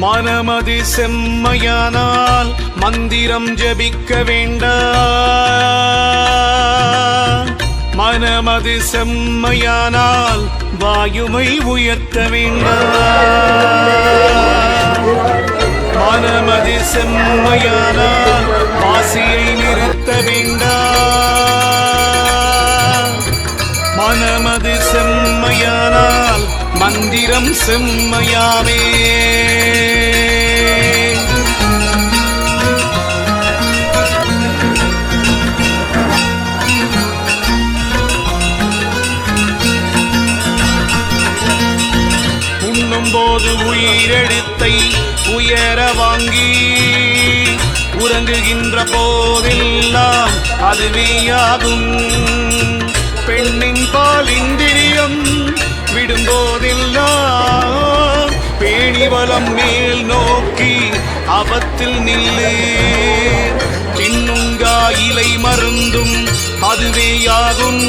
மனமது செம்மையானால் மந்திரம் ஜபிக்க வேண்டாம். மனமது செம்மையானால் வாயுமை உயர்த்த வேண்டாம். மனமது செம்மையானால் வாசியை நிறுத்த வேண்டாம். மனமது செம்மையானால் மந்திரம் செம்மையாவே. உண்ணும்போது உயிரெழுத்தை உயர வாங்கி உறங்குகின்ற போதெல்லாம் அதுவேயாகும். பெண்ணின் பால் இந்திரியம் விடும்போதெல்லாம் பேணிவலம் மேல் நோக்கி அவத்தில் நில்லு. சின்னுங்கா இலை மருந்தும் அதுவேயாகும்.